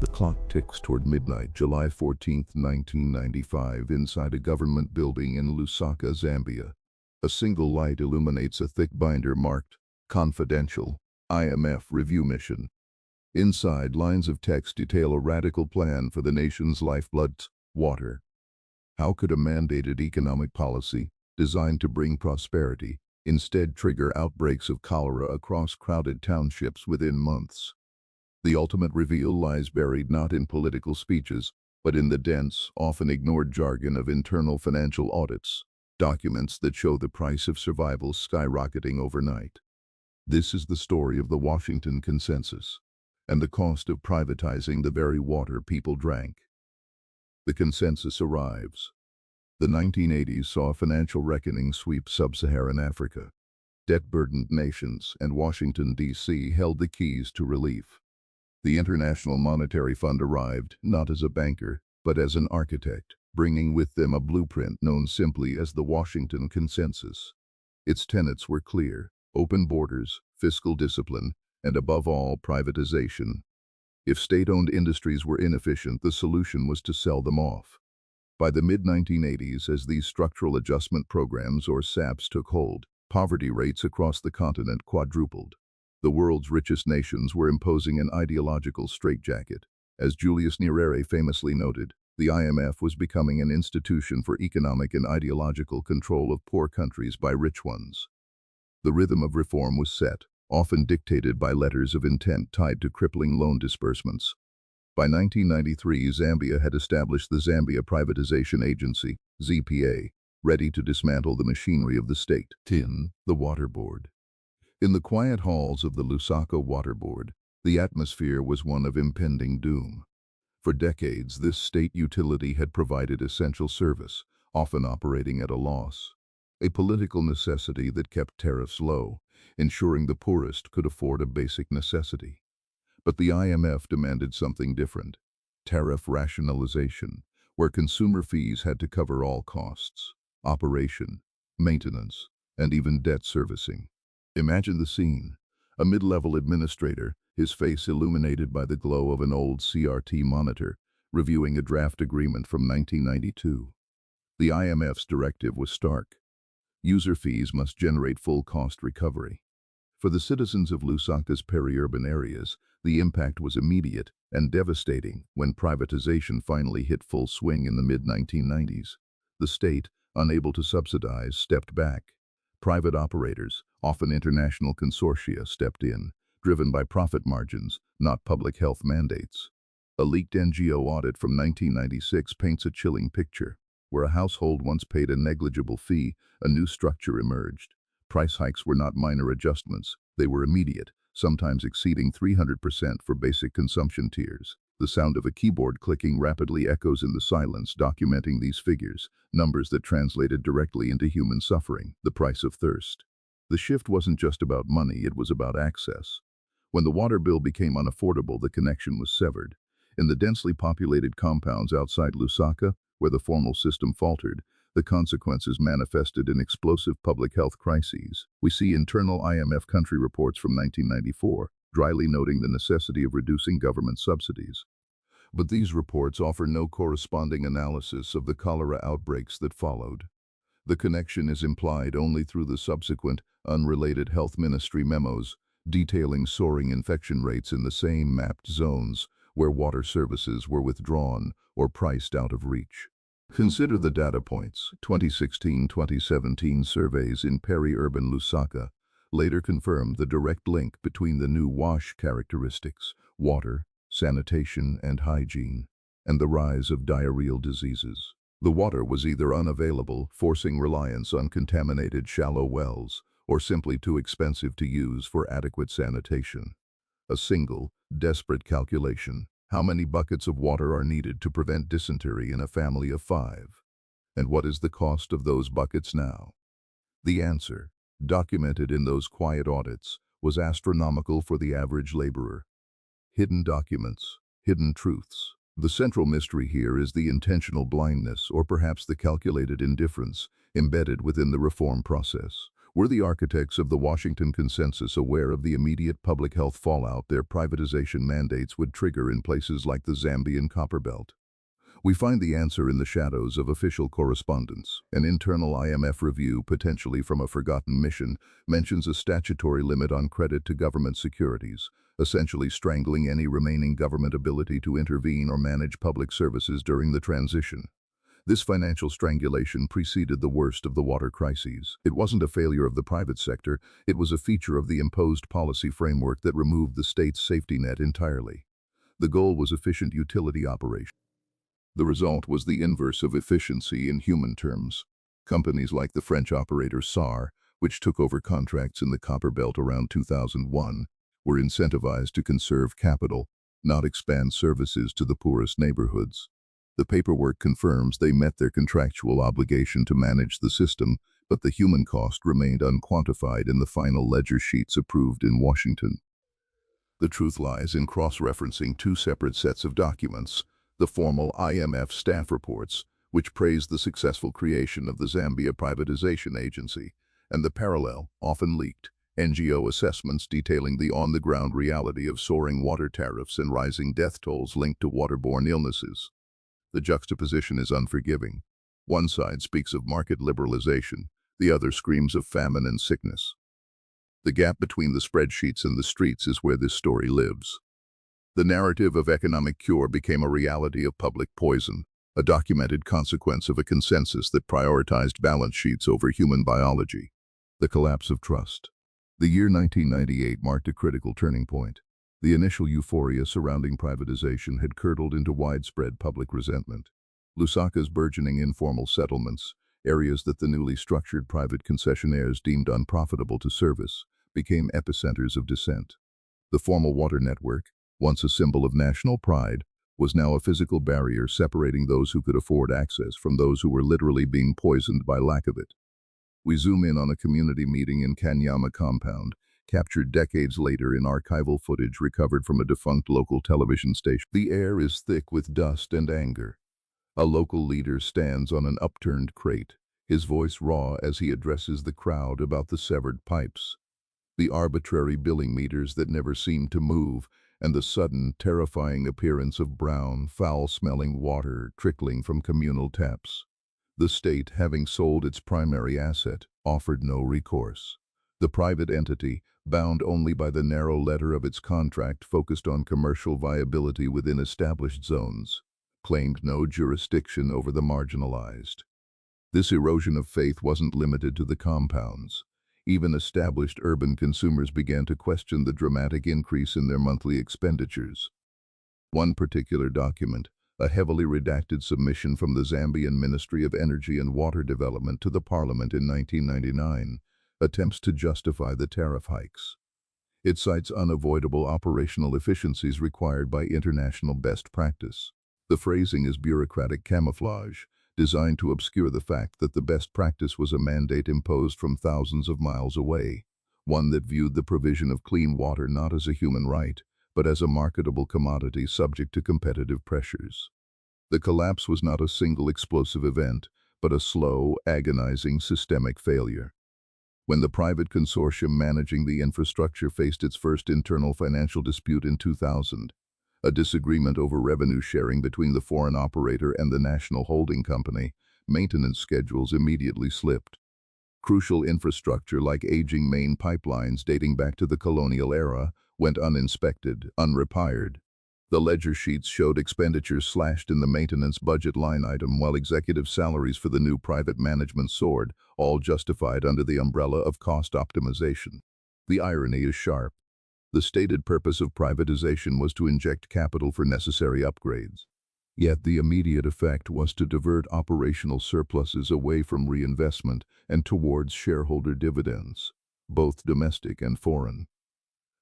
The clock ticks toward midnight, July 14, 1995, inside a government building in Lusaka, Zambia. A single light illuminates a thick binder marked Confidential IMF Review Mission. Inside, lines of text detail a radical plan for the nation's lifeblood, water. How could a mandated economic policy, designed to bring prosperity, instead trigger outbreaks of cholera across crowded townships within months? The ultimate reveal lies buried not in political speeches, but in the dense, often ignored jargon of internal financial audits, documents that show the price of survival skyrocketing overnight. This is the story of the Washington Consensus, and the cost of privatizing the very water people drank. The consensus arrives. The 1980s saw a financial reckoning sweep sub-Saharan Africa. Debt-burdened nations and Washington, D.C. held the keys to relief. The International Monetary Fund arrived not as a banker, but as an architect, bringing with them a blueprint known simply as the Washington Consensus. Its tenets were clear: open borders, fiscal discipline, and above all, privatization. If state-owned industries were inefficient, the solution was to sell them off. By the mid-1980s, as these structural adjustment programs, or SAPs, took hold, poverty rates across the continent quadrupled. The world's richest nations were imposing an ideological straitjacket. As Julius Nyerere famously noted, the IMF was becoming an institution for economic and ideological control of poor countries by rich ones. The rhythm of reform was set, often dictated by letters of intent tied to crippling loan disbursements. By 1993, Zambia had established the Zambia Privatization Agency, ZPA, ready to dismantle the machinery of the state. The Water Board. In the quiet halls of the Lusaka Water Board, the atmosphere was one of impending doom. For decades, this state utility had provided essential service, often operating at a loss. A political necessity that kept tariffs low, ensuring the poorest could afford a basic necessity. But the IMF demanded something different: tariff rationalization, where consumer fees had to cover all costs: operation, maintenance, and even debt servicing. Imagine the scene: a mid-level administrator, his face illuminated by the glow of an old CRT monitor, reviewing a draft agreement from 1992. The IMF's directive was stark: user fees must generate full cost recovery. For the citizens of Lusaka's peri-urban areas, the impact was immediate and devastating when privatization finally hit full swing in the mid-1990s. The state, unable to subsidize, stepped back. Private operators, often international consortia, stepped in, driven by profit margins, not public health mandates. A leaked NGO audit from 1996 paints a chilling picture. Where a household once paid a negligible fee, a new structure emerged. Price hikes were not minor adjustments, they were immediate, sometimes exceeding 300% for basic consumption tiers. The sound of a keyboard clicking rapidly echoes in the silence, documenting these figures, numbers that translated directly into human suffering: the price of thirst. The shift wasn't just about money, it was about access. When the water bill became unaffordable, the connection was severed. In the densely populated compounds outside Lusaka, where the formal system faltered, the consequences manifested in explosive public health crises. We see internal IMF country reports from 1994, dryly noting the necessity of reducing government subsidies. But these reports offer no corresponding analysis of the cholera outbreaks that followed. The connection is implied only through the subsequent, unrelated health ministry memos, detailing soaring infection rates in the same mapped zones where water services were withdrawn or priced out of reach. Consider the data points. 2016-2017 surveys in peri-urban Lusaka later confirmed the direct link between the new WASH characteristics, water, sanitation, and hygiene, and the rise of diarrheal diseases. The water was either unavailable, forcing reliance on contaminated shallow wells, or simply too expensive to use for adequate sanitation. A single, desperate calculation: how many buckets of water are needed to prevent dysentery in a family of 5? And what is the cost of those buckets now? The answer, documented in those quiet audits, was astronomical for the average laborer. Hidden documents, hidden truths. The central mystery here is the intentional blindness, or perhaps the calculated indifference, embedded within the reform process. Were the architects of the Washington Consensus aware of the immediate public health fallout their privatization mandates would trigger in places like the Zambian copper belt? We find the answer in the shadows of official correspondence. An internal IMF review, potentially from a forgotten mission, mentions a statutory limit on credit to government securities, essentially strangling any remaining government ability to intervene or manage public services during the transition. This financial strangulation preceded the worst of the water crises. It wasn't a failure of the private sector, it was a feature of the imposed policy framework that removed the state's safety net entirely. The goal was efficient utility operation. The result was the inverse of efficiency in human terms. Companies like the French operator SAR, which took over contracts in the copper belt around 2001, were incentivized to conserve capital, not expand services to the poorest neighborhoods. The paperwork confirms they met their contractual obligation to manage the system, but the human cost remained unquantified in the final ledger sheets approved in Washington. The truth lies in cross-referencing two separate sets of documents: the formal IMF staff reports, which praised the successful creation of the Zambia Privatization Agency, and the parallel, often leaked, NGO assessments detailing the on-the-ground reality of soaring water tariffs and rising death tolls linked to waterborne illnesses. The juxtaposition is unforgiving. One side speaks of market liberalization, the other screams of famine and sickness. The gap between the spreadsheets and the streets is where this story lives. The narrative of economic cure became a reality of public poison, a documented consequence of a consensus that prioritized balance sheets over human biology. The collapse of trust. The year 1998 marked a critical turning point. The initial euphoria surrounding privatization had curdled into widespread public resentment. Lusaka's burgeoning informal settlements, areas that the newly structured private concessionaires deemed unprofitable to service, became epicenters of dissent. The formal water network, once a symbol of national pride, was now a physical barrier separating those who could afford access from those who were literally being poisoned by lack of it. We zoom in on a community meeting in Kanyama compound, captured decades later in archival footage recovered from a defunct local television station. The air is thick with dust and anger. A local leader stands on an upturned crate, his voice raw as he addresses the crowd about the severed pipes, the arbitrary billing meters that never seemed to move, and the sudden, terrifying appearance of brown, foul-smelling water trickling from communal taps. The state, having sold its primary asset, offered no recourse. The private entity, bound only by the narrow letter of its contract focused on commercial viability within established zones, claimed no jurisdiction over the marginalized. This erosion of faith wasn't limited to the compounds. Even established urban consumers began to question the dramatic increase in their monthly expenditures. One particular document, a heavily redacted submission from the Zambian Ministry of Energy and Water Development to the Parliament in 1999, attempts to justify the tariff hikes. It cites unavoidable operational efficiencies required by international best practice. The phrasing is bureaucratic camouflage, designed to obscure the fact that the best practice was a mandate imposed from thousands of miles away, one that viewed the provision of clean water not as a human right, but as a marketable commodity subject to competitive pressures. The collapse was not a single explosive event, but a slow, agonizing systemic failure. When the private consortium managing the infrastructure faced its first internal financial dispute in 2000, a disagreement over revenue sharing between the foreign operator and the national holding company, maintenance schedules immediately slipped. Crucial infrastructure like aging main pipelines dating back to the colonial era went uninspected, unrepaired. The ledger sheets showed expenditures slashed in the maintenance budget line item while executive salaries for the new private management soared, all justified under the umbrella of cost optimization. The irony is sharp. The stated purpose of privatization was to inject capital for necessary upgrades. Yet the immediate effect was to divert operational surpluses away from reinvestment and towards shareholder dividends, both domestic and foreign.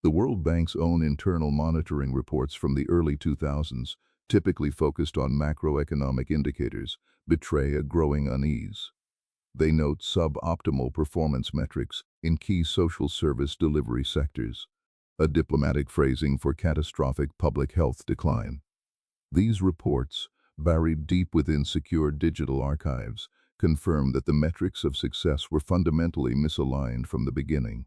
The World Bank's own internal monitoring reports from the early 2000s, typically focused on macroeconomic indicators, betray a growing unease. They note suboptimal performance metrics in key social service delivery sectors, a diplomatic phrasing for catastrophic public health decline. These reports, buried deep within secure digital archives, confirmed that the metrics of success were fundamentally misaligned from the beginning.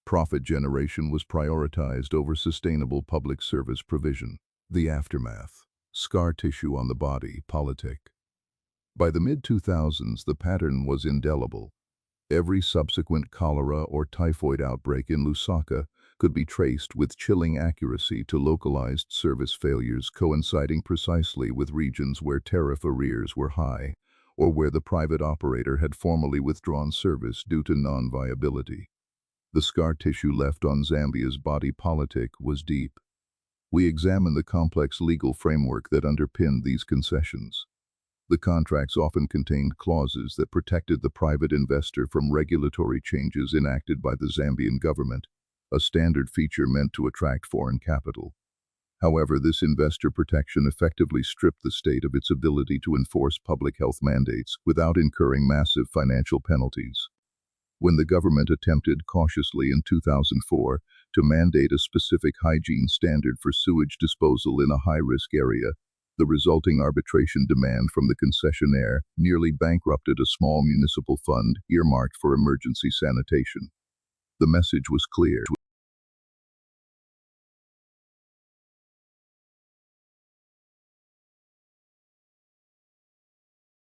Profit generation was prioritized over sustainable public service provision. The aftermath. Scar tissue on the body politic. By the mid-2000s, the pattern was indelible. Every subsequent cholera or typhoid outbreak in Lusaka could be traced with chilling accuracy to localized service failures coinciding precisely with regions where tariff arrears were high or where the private operator had formally withdrawn service due to non-viability. The scar tissue left on Zambia's body politic was deep. We examined the complex legal framework that underpinned these concessions. The contracts often contained clauses that protected the private investor from regulatory changes enacted by the Zambian government, a standard feature meant to attract foreign capital. However, this investor protection effectively stripped the state of its ability to enforce public health mandates without incurring massive financial penalties. When the government attempted cautiously in 2004 to mandate a specific hygiene standard for sewage disposal in a high-risk area, the resulting arbitration demand from the concessionaire nearly bankrupted a small municipal fund earmarked for emergency sanitation. The message was clear.